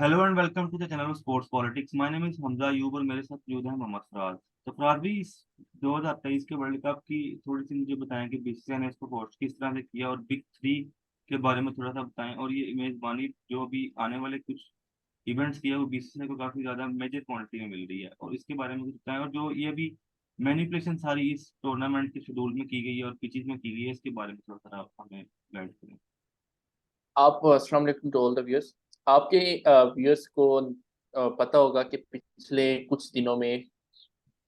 Hello and welcome to the channel sports politics. My name is Hamza Ayub और मेरे साथ मौजूद है मोहम्मद फराज। तो फराज भी इस 2023 के वर्ल्ड कप की थोड़ी सी मुझे बताएं कि बीसीसीआई ने इसको होस्ट किस तरह से किया, और बिग थ्री के बारे में थोड़ा सा बताएं। और ये मेजबानी जो अभी आने वाले कुछ इवेंट्स की है वो बीसीसीआई को काफी ज्यादा मेजर क्वांटिटी में मिल रही है, और इसके बारे में कुछ बताएं। और जो ये अभी मैनिपुलेशन सारी इस टूर्नामेंट के शेड्यूल में की गई है और पिचेस में की गई है, इसके बारे में थोड़ा सा आप हमें गाइड करें। आप अस्सलाम वालेकुम टू ऑल द व्यूअर्स। आपके व्यूअर्स को पता होगा कि पिछले कुछ दिनों में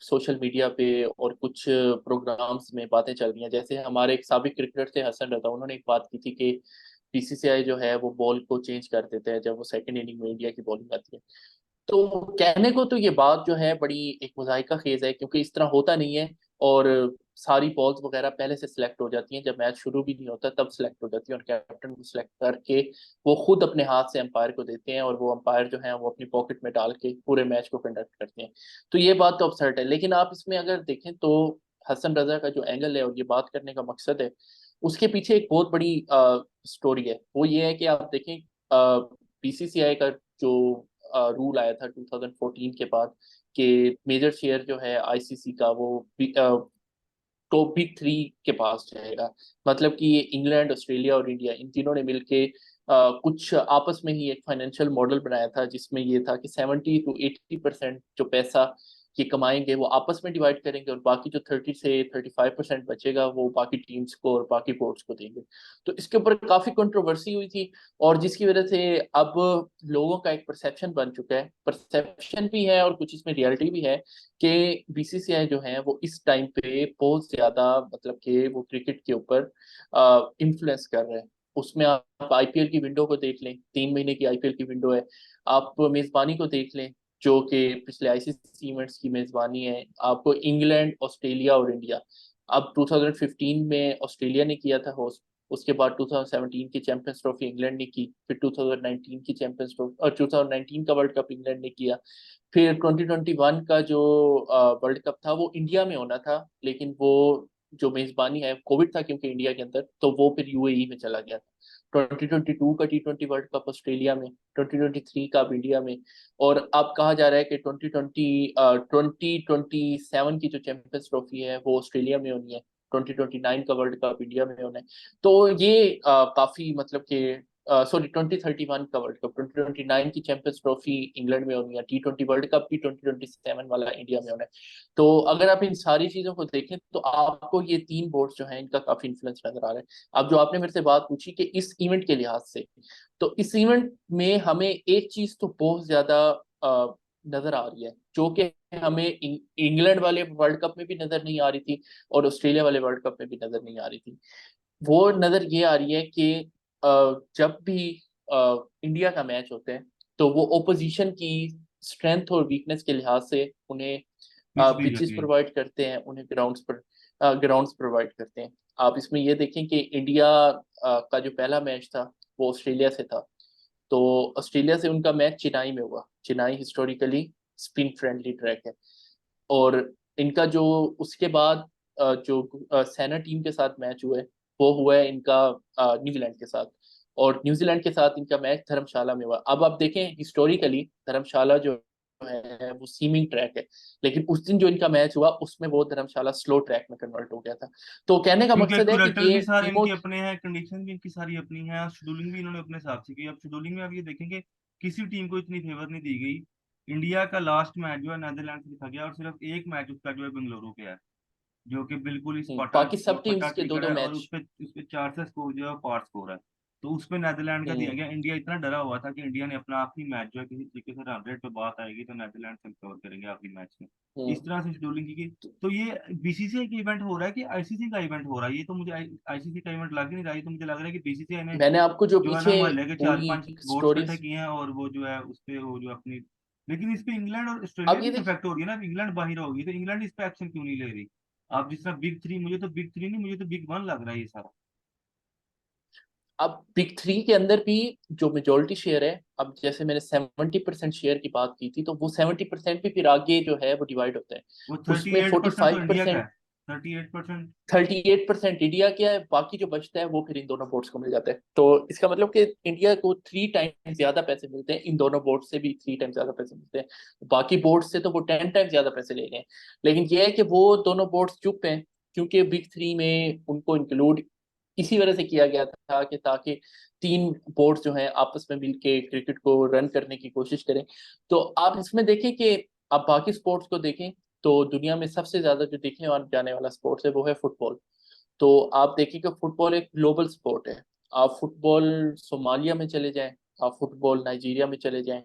सोशल मीडिया पे और कुछ प्रोग्राम्स में बातें चल रही हैं। जैसे हमारे एक साबिक क्रिकेटर थे हसन रजा, उन्होंने एक बात की थी कि बीसीसीआई जो है वो बॉल को चेंज कर देते हैं जब वो सेकंड इनिंग में इंडिया की बॉलिंग आती है। तो कहने को तो ये बात जो है बड़ी एक मुज़ाहिका खेज है, क्योंकि इस तरह होता नहीं है। और सारी बॉल्स वगैरह पहले से सिलेक्ट हो जाती हैं, जब मैच शुरू भी नहीं होता तब सिलेक्ट हो जाती है, और कैप्टन को सिलेक्ट करके वो खुद अपने हाथ से अंपायर को देते हैं, और वो अंपायर जो है वो अपनी पॉकेट में डाल के पूरे मैच को कंडक्ट करते हैं। तो ये बात तो अपसर्ट है, लेकिन आप इसमें अगर देखें तो हसन रजा का जो एंगल है और ये बात करने का मकसद है, उसके पीछे एक बहुत बड़ी स्टोरी है। वो ये है कि आप देखें बीसीसीआई का जो रूल आया था 2014 के बाद, कि मेजर शेयर जो है आईसीसी का वो टॉप बिग थ्री के पास जाएगा। मतलब कि ये इंग्लैंड, ऑस्ट्रेलिया और इंडिया, इन तीनों ने मिलके कुछ आपस में ही एक फाइनेंशियल मॉडल बनाया था, जिसमें ये था कि 70 to 80% जो पैसा ये कमाएंगे वो आपस में डिवाइड करेंगे, और बाकी जो 30 से 35% बचेगा वो बाकी टीम्स को और बाकी बोर्ड्स को देंगे। तो इसके ऊपर काफी कंट्रोवर्सी हुई थी, और जिसकी वजह से अब लोगों का एक परसेप्शन बन चुका है, परसेप्शन भी है और कुछ इसमें रियलिटी भी है, कि बीसीसीआई जो है वो इस टाइम पे बहुत ज्यादा, मतलब कि वो क्रिकेट के ऊपर इन्फ्लुएंस कर रहे हैं। उसमें आप आईपीएल की विंडो को देख लें, 3 महीने की आईपीएल की विंडो है। आप मेजबानी को देख लें, जो कि पिछले आईसीसी इवेंट्स की मेजबानी है। आपको इंग्लैंड, ऑस्ट्रेलिया और इंडिया, अब 2015 में ऑस्ट्रेलिया ने किया था होस्ट, उसके बाद 2017 की चैंपियंस ट्रॉफी इंग्लैंड ने की, फिर 2019 की चैंपियंस ट्रॉफी और 2019 का वर्ल्ड कप इंग्लैंड ने किया। फिर 2021 का जो वर्ल्ड कप था वो इंडिया में होना था, लेकिन वो जो मेजबानी है, कोविड था क्योंकि इंडिया के अंदर, तो वो फिर यूएई में चला गया था। 2022 का T20 वर्ल्ड कप ऑस्ट्रेलिया में, 2023 का अब इंडिया में, और अब कहा जा रहा है कि 2027 की जो चैंपियंस ट्रॉफी है वो ऑस्ट्रेलिया में होनी है, 2029 का वर्ल्ड कप इंडिया में होना है। तो ये काफी, मतलब कि सॉरी, 2031 का वर्ल्ड कप, 2029 की चैंपियंस ट्रॉफी इंग्लैंड में होनी है, T20 वर्ल्ड कप भी 2027 वाला इंडिया में होना है। तो अगर आप इन सारी चीजों को देखें तो आपको ये तीन बोर्ड जो हैं इनका काफी इन्फ्लुएंस नजर आ रहा है। अब जो आपने मेरे से बात पूछी कि इस इवेंट के लिहाज से, तो इस इवेंट में हमें एक चीज तो बहुत ज्यादा नजर आ रही है, जो कि हमें इंग्लैंड वाले वर्ल्ड कप में भी नजर नहीं आ रही थी और ऑस्ट्रेलिया वाले वर्ल्ड कप में भी नजर नहीं आ रही थी। वो नजर ये आ रही है कि जब भी इंडिया का मैच होता है तो वो ओपोजिशन की स्ट्रेंथ और वीकनेस के लिहाज से उन्हें पिच दी पिचेस जाती है। प्रोवाइड करते हैं, उन्हें ग्राउंड्स प्रोवाइड करते हैं। आप इसमें ये देखें कि इंडिया का जो पहला मैच था वो ऑस्ट्रेलिया से था। तो ऑस्ट्रेलिया से उनका मैच चेन्नई में हुआ। Chennai historically spin friendly track है। और इनका जो उसके बाद जो सेना टीम के साथ मैच हुआ है वो हुआ है इनका न्यूजीलैंड के साथ, और न्यूजीलैंड के साथ इनका मैच धर्मशाला में हुआ। अब आप देखें हिस्टोरिकली धर्मशाला जो है वो सीमिंग ट्रैक है, लेकिन उस दिन जो इनका मैच हुआ उसमें वो धर्मशाला स्लो ट्रैक में कन्वर्ट हो गया था। तो कहने का क्योंकि मकसद है कि एक्यूरेटर ये भी सारे टीमों, इनके अपने हैं, कंडीशन भी इनकी सारी अपनी है, और शेड्यूलिंग भी इन्होंने अपने हिसाब से की। अब शेड्यूलिंग में आप ये देखेंगे किसी टीम को इतनी फेवर नहीं दी गई। इंडिया का लास्ट मैच जो है नीदरलैंड से लिखा गया, और सिर्फ एक मैच उसका जो है बेंगलुरु के है, जो कि बिल्कुल ही स्पार्टा बाकी सब फटा टीम्स के दो टिकट दो है, और मैच। उस पे 400 स्कोर जो है पार स्कोर है। तो उस पे नीदरलैंड का दिया हम्म गया। इंडिया इतना डरा हुआ था कि इंडिया ने अपना आखिरी मैच जो है किसी तरीके से रन रेट पे बात आएगी तो नीदरलैंड से कवर करेंगे आखिरी मैच में, हम्म। इस तरह से शेड्यूलिंग की गई। तो ये बीसीसीआई का इवेंट हो रहा है कि आईसीसी का इवेंट हो रहा है, ये तो मुझे आईसीसी का इवेंट लग ही नहीं रहा है। ये तो मुझे लग रहा है कि बीसीसीआई ने मैंने आपको जो जो है ना पीछे मोहल्ले के चार पूरी पांच बोर्ड इकट्ठे स्टोरीज, किए हैं, और वो जो है उस पे वो जो अपनी, लेकिन इस पे इंग्लैंड और ऑस्ट्रेलिया अब की ये भी देखिए, इफेक्ट हो रही है ना। अब इंग्लैंड बाहर होगी तो इंग्लैंड इस पे एक्शन क्यों नहीं ले रही? आप जिस तरह बिग थ्री, मुझे तो बिग थ्री नहीं, मुझे तो बिग वन लग रहा है ये सारा। अब बिग थ्री के अंदर भी जो मेजोरिटी शेयर है, अब जैसे मैंने 70% शेयर की बात की थी, तो वो 70% भी फिर आगे जो है वो डिवाइड होता है। वो उसमें 38% फोर्टी तो फाइव इंडिया का परसेंट है। 38%। 38% इंडिया क्या है, बाकी जो बचता है वो फिर इन दोनों बोर्ड्स को मिल जाता है। तो इसका मतलब कि इंडिया को 3 टाइम ज्यादा पैसे मिलते हैं, इन दोनों बोर्ड से भी 3 टाइम ज्यादा पैसे मिलते हैं। बाकी बोर्ड से तो वो 10 टाइम ज्यादा पैसे ले रहे हैं। लेकिन ये है कि वो दोनों बोर्ड्स चुप हैं, क्योंकि बिग 3 में उनको इंक्लूड इसी वजह से किया गया था कि ताकि 3 बोर्ड जो हैं आपस में मिलके क्रिकेट को रन करने की कोशिश करें। तो आप इसमें देखें कि आप बाकी स्पोर्ट्स को देखें, तो दुनिया में सबसे ज्यादा जो देखने जाने वाला स्पोर्ट्स है वो है फुटबॉल। तो आप देखिए कि फुटबॉल एक ग्लोबल स्पोर्ट है। आप फुटबॉल सोमालिया में चले जाएं, आप फुटबॉल नाइजीरिया में चले जाएं,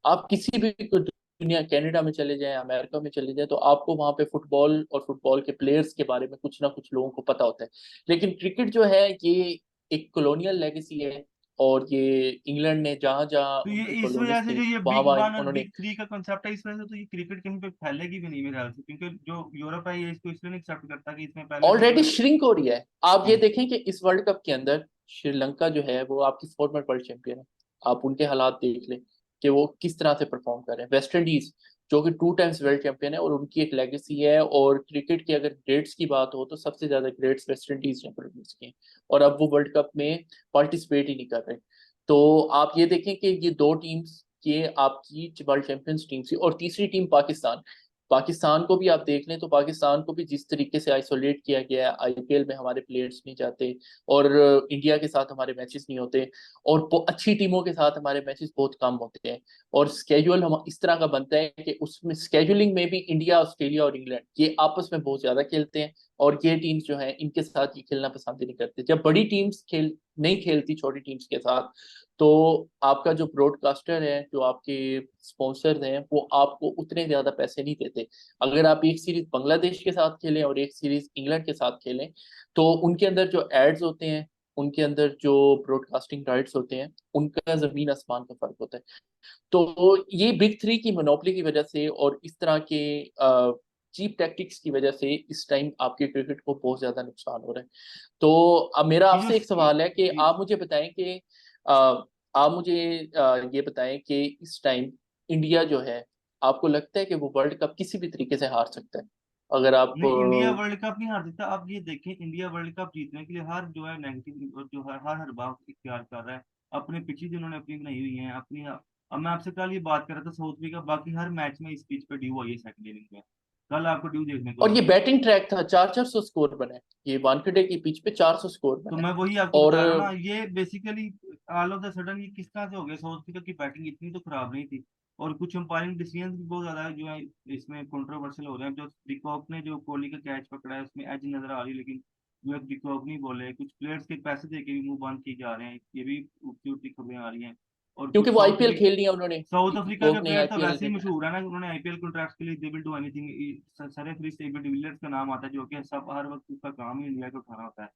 आप किसी भी दुनिया कनाडा में चले जाएं, अमेरिका में चले जाएं, तो आपको वहां पे फुटबॉल और फुटबॉल के प्लेयर्स के बारे में कुछ ना कुछ लोगों को पता होता है। लेकिन क्रिकेट जो है ये एक कॉलोनियल लेगेसी है, और ये इंग्लैंड ने जहां जहां तो ये उनकी इस कॉलोनीज वजह से थी जो ये वहां बिग वहां वन और उन्होंने। बिग थ्री का कंसेप्ट है, इस वजह से तो ये क्रिकेट कहीं पे फैलेगी भी नहीं मेरे ख्याल से, क्योंकि जो यूरोप है ये इसको इसलिए नहीं एक्सेप्ट करता कि इसमें पहले से जो ऑलरेडी है। श्रिंक हो रही है। आप ये हाँ। देखें कि इस वर्ल्ड कप के अंदर श्रीलंका जो है वो आपकी फॉर्मर वर्ल्ड चैंपियन है। आप उनके हालात देख लें कि वो किस तरह से परफॉर्म कर रहे हैं। वेस्ट इंडीज जो कि 2 टाइम्स वर्ल्ड चैंपियन है, और उनकी एक लेगेसी है, और क्रिकेट की अगर ग्रेड्स की बात हो तो सबसे ज्यादा ग्रेड्स वेस्ट इंडीज ने प्रोड्यूस किए हैं, और अब वो वर्ल्ड कप में पार्टिसिपेट ही नहीं कर रहे। तो आप ये देखें कि ये 2 टीम्स, ये आपकी वर्ल्ड चैंपियंस टीम थी, और तीसरी टीम पाकिस्तान। पाकिस्तान को भी आप देख लें तो पाकिस्तान को भी जिस तरीके से आइसोलेट किया गया है, आईपीएल में हमारे प्लेयर्स नहीं जाते, और इंडिया के साथ हमारे मैचेस नहीं होते, और अच्छी टीमों के साथ हमारे मैचेस बहुत कम होते हैं, और स्केड्यूल हम इस तरह का बनता है कि उसमें स्केड्यूलिंग में भी इंडिया, ऑस्ट्रेलिया और इंग्लैंड ये आपस में बहुत ज्यादा खेलते हैं, और ये टीम्स जो है इनके साथ ये खेलना पसंद ही नहीं करते। जब बड़ी टीम्स खेल नहीं खेलती छोटी टीम्स के साथ, तो आपका जो ब्रॉडकास्टर है, जो आपके स्पॉन्सर हैं, वो आपको उतने ज्यादा पैसे नहीं देते। अगर आप एक सीरीज बांग्लादेश के साथ खेलें और एक सीरीज इंग्लैंड के साथ खेलें, तो उनके अंदर जो एड्स होते हैं, उनके अंदर जो ब्रॉडकास्टिंग राइट्स होते हैं, उनका जमीन आसमान का फर्क होता है। तो ये बिग 3 की मोनोपोली की वजह से और इस तरह के चीप टैक्टिक्स की वजह से इस टाइम आपके क्रिकेट को बहुत ज्यादा नुकसान हो रहा है। तो अब मेरा ये जो आपसे एक सवाल है कि आप मुझे बताएं कि अ, आप मुझे ये बताएं कि इस टाइम इंडिया जो है, आपको लगता है कि वो वर्ल्ड कप किसी भी तरीके से हार सकता है? अगर आप नहीं, इंडिया वर्ल्ड कप नहीं हार सकता। आप ये देखें, इंडिया वर्ल्ड कप जीतने के लिए हर जो है नेगेटिव जो है हर बार इख्तियार कर रहा है। अपने पिछली जिन्होंने अपनी बनाई हुई है अपनी। अब मैं आपसे कल ये बात कर रहा था साउथ अफ्रीका, बाकी हर मैच में इस पिच पे ड्यू आई है सेकंड इनिंग में। कल आपको ड्यू देखने को और ये मिली। बैटिंग ट्रैक था, 400 स्कोर बने, ये वानखेड़े की पिच पे 400 स्कोर तो बने। मैं वही आपको और बता रहा हूँ ना, ये basically all of the sudden ये किस तरह से हो गया। साउथ अफ्रीका की बैटिंग इतनी तो खराब नहीं थी, और कुछ अंपायरिंग डिसीजन भी बहुत ज्यादा जो है इसमें कंट्रोवर्शियल हो रहे हैं। जो डिकॉक ने जो कोहली का कैच पकड़ा है उसमें एज नजर आ रही है, लेकिन जो है डिकॉक नहीं बोले। कुछ प्लेयर्स के पैसे दे के भी मुंह बंद किए जा रहे हैं, ये भी उल्टी उल्टी खबरें आ रही हैं। और क्योंकि कुछ वो आईपीएल खेल लिया उन्होंने, साउथ अफ्रीका के डिकॉक ने प्लेयर तो आईपीएल वैसे ही खेला। मशहूर है ना, उन्होंने आईपीएल कॉन्ट्रैक्ट के लिए they will do anything. Sarfaraz AB de Villiers का नाम आता है, जो कि सब हर वक्त उसका काम ही इंडिया को उठाना होता है।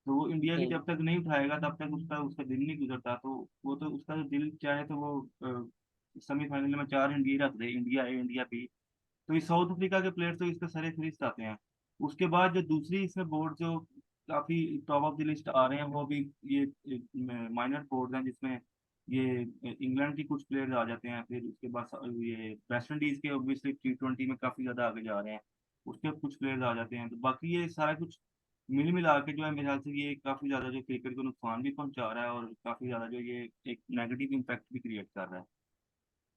तो वो इंडिया की हम्म। जब तक नहीं उठाएगा तब तक उसका उसका दिल नहीं गुजरता। तो वो तो उसका जो दिल चाहे तो वो सेमीफाइनल में 4 इंडिया रख दे, इंडिया ए इंडिया बी। तो ये साउथ अफ्रीका के प्लेयर तो इसके सारे फरिस्त आते हैं। उसके बाद जो दूसरी इसमें बोर्ड जो काफी टॉप ऑफ द लिस्ट आ रहे हैं, वो भी ये माइनर बोर्ड हैं, जिसमें ये इंग्लैंड के कुछ प्लेयर्स आ जाते हैं। फिर उसके बाद ये वेस्ट इंडीज के ऑब्वियसली T20 में काफी ज्यादा आगे जा रहे हैं, उसके कुछ प्लेयर्स आ जाते हैं। तो बाकी ये सारा कुछ मिल मिला के जो है मेरे ख्याल से ये काफी ज्यादा जो क्रिकेट को नुकसान भी पहुंचा रहा है, और काफी ज्यादा जो ये एक नेगेटिव इम्पैक्ट भी क्रिएट कर रहा है।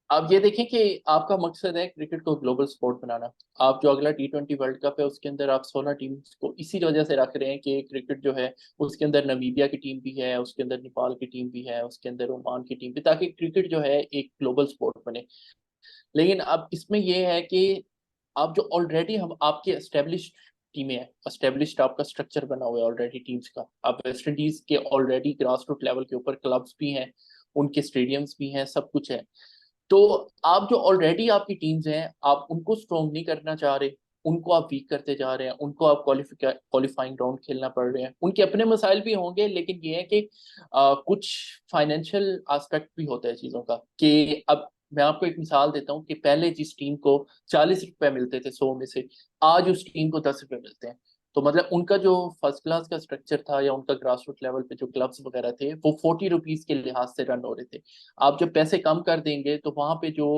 आप ये देखें कि आपका मकसद है क्रिकेट को ग्लोबल स्पोर्ट बनाना। आप जो अगला T20 वर्ल्ड कप है उसके अंदर आप 16 टीम्स को इसी वजह से रख रहे हैं कि क्रिकेट जो है उसके अंदर नामीबिया की टीम भी है, उसके अंदर नेपाल की टीम भी है, उसके अंदर ओमान की टीम भी, ताकि क्रिकेट जो है एक ग्लोबल स्पोर्ट बने। लेकिन अब इसमें यह है कि आप जो ऑलरेडी हम आपके एस्टेब्लिश्ड टीमें हैं, एस्टेब्लिश्ड आपका स्ट्रक्चर बना हुआ है ऑलरेडी टीम्स का। आप वेस्ट इंडीज के ऑलरेडी ग्रास रूट लेवल के ऊपर क्लब्स भी हैं, उनके स्टेडियम्स भी हैं, सब कुछ है। तो आप जो ऑलरेडी आपकी टीम्स हैं, आप उनको स्ट्रॉन्ग नहीं करना चाह रहे, उनको आप वीक करते जा रहे हैं, उनको आप क्वालिफाइंग राउंड खेलना पड़ रहे हैं। उनके अपने मसाइल भी होंगे, लेकिन ये है कि कुछ फाइनेंशियल एस्पेक्ट भी होता है चीज़ों का। कि अब मैं आपको एक मिसाल देता हूँ कि पहले जिस टीम को 40 रुपए मिलते थे 100 में से, आज उस टीम को 10 रुपए मिलते हैं। तो मतलब उनका जो फर्स्ट क्लास का स्ट्रक्चर था, या उनका ग्रास रूट लेवल पे जो क्लब्स वगैरह थे, वो 40 रुपीज के लिहाज से रन हो रहे थे। आप जब पैसे कम कर देंगे तो वहां पे जो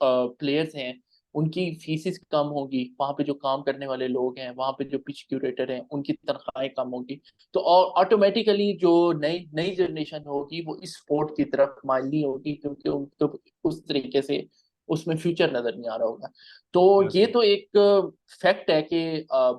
प्लेयर्स हैं उनकी फीसिस कम होगी, वहां पे जो काम करने वाले लोग हैं, वहां पे जो पिच क्यूरेटर हैं, उनकी तनख्वाहें कम होगी। तो ऑटोमेटिकली जो नई नई जनरेशन होगी वो इस स्पोर्ट की तरफ माइल नहीं होगी, क्योंकि उनको उस तरीके से उसमें फ्यूचर नजर नहीं आ रहा होगा। तो ये एग्जैक्टली। तो एक फैक्ट है कि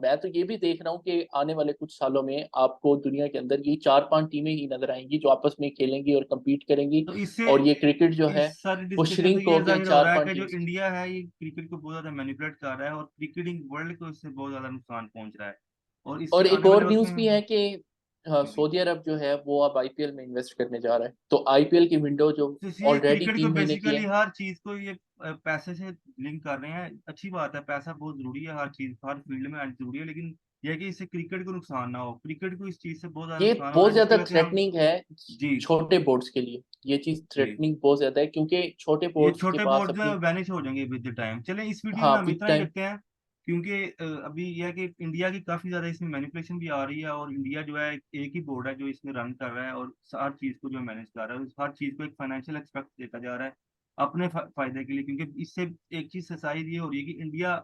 मैं तो ये भी देख रहा हूँ कि आने वाले कुछ सालों में आपको दुनिया के अंदर ये 4-5 टीमें ही नजर आएंगी जो आपस में खेलेंगी और compete करेंगी। तो इससे और ये क्रिकेट जो है इस सारी वो डिस्कशन से श्रिंक ये होके जाहिर हो चार रहा है पांच कि जो टीम्स। इंडिया है ये क्रिकेट को बहुत ज्यादा मैनिपुलेट कर रहा है और क्रिकेटिंग वर्ल्ड को इससे बहुत ज्यादा नुकसान पहुंच रहा है, और इससे और एक आने वाले और वक्त न्यूज भी है में। कि हाँ, जी जी। सऊदी अरब जो है वो अब आईपीएल में इन्वेस्ट करने जा रहा है। तो आईपीएल की विंडो जो तो इसलिए ऑलरेडी क्रिकेट को 3 महीने की बेसिकली है। हर चीज को ये पैसे से लिंक कर रहे हैं। अच्छी बात है, पैसा बहुत जरूरी है, हर चीज हर फील्ड में आज जरूरी है, लेकिन यह है कि इससे क्रिकेट को नुकसान ना हो। क्रिकेट को इस चीज से बहुत ज्यादा ये नुकसान हो रहा बहुत है जिसकी ज्यादा वजह से हम। थ्रेटनिंग है जी छोटे बोर्ड्स के लिए। ये चीज जी। थ्रेटनिंग बहुत ज्यादा है, क्योंकि छोटे ये बोर्ड्स के छोटे पास बोर्ड जो है अपनी। वैनिश हो जाएंगे विद द टाइम। चलें इस वीडियो में हाँ, हम विद इतना ही टाइम। रखते हैं, क्योंकि अभी यह है कि इंडिया की काफी ज्यादा इसमें मैनिपुलेशन भी आ रही है, और इंडिया जो है एक ही बोर्ड है जो इसमें रन कर रहा है और हर चीज को जो मैनेज कर रहा है, हर चीज को एक फाइनेंशियल एक्सपेक्ट देता जा रहा है अपने फायदे के लिए। क्योंकि इससे एक चीज सच्चाई ये हो रही है कि इंडिया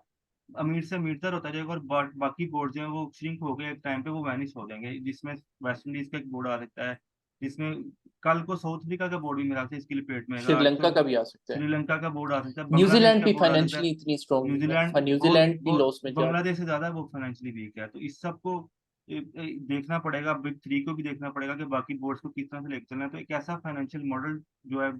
अमीर से अमीरतर होता जाएगा और बाकी बोर्ड जो है वो श्रिंक हो गए, एक टाइम पे वो वैनिश हो जाएंगे, जिसमें वेस्ट इंडीज का एक बोर्ड आ सकता है, जिसमें कल को साउथ अफ्रीका का बोर्ड भी मेरा से इसके लिए पेट में आएगा। आज श्रीलंका तो का भी आ सकता है। श्रीलंका का बोर्ड आ सकता है, बांग्लादेश न्यूजीलैंड का भी बोर्ड आ सकता है। फाइनेंशियली इतनी स्ट्रांग नहीं है। हाँ, न्यूजीलैंड वो न्यूजीलैंड भी वो लॉस में जा रहा बांग्लादेश से ज्यादा वो फाइनेंशियली वीक है। तो इस सबको देखना पड़ेगा, बिग थ्री को भी देखना पड़ेगा कि बाकी बोर्ड्स को किस तरह से लेकर चलना है। तो एक ऐसा फाइनेंशियल मॉडल जो है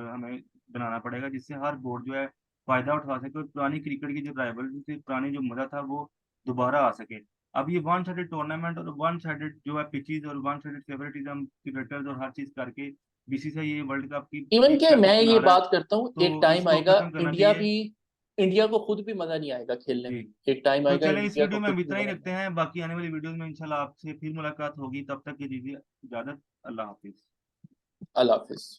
हमें बनाना पड़ेगा जिससे हर बोर्ड जो है फायदा उठा सके और पुरानी क्रिकेट की जो राइवलरी थी, पुरानी जो मजा था वो दोबारा आ सके। अब ये वन साइडेड टूर्नामेंट और वन साइडेड जो है पिचेज और वन साइडेड फेवरेटिज्म क्रिकेटर्स और हर चीज करके बीसीसीआई ये वर्ल्ड कप की इवन एक के शर्त मैं अपना ये रहा है। बात करता हूँ, एक तो टाइम इसको आएगा खत्म करना चाहिए। इंडिया को खुद भी मजा नहीं आएगा खेलने जी। में। एक टाइम तो आएगा चलें इस इंडिया को वीडियो में खुद हम भी इतना ही मजा नहीं रखते आएगा। हैं, बाकी आने वाली वीडियोस में इंशाल्लाह आपसे फिर मुलाकात होगी। तब तक के दीजिए इजाजत। अल्लाह हाफिज। अल्लाह हाफिज।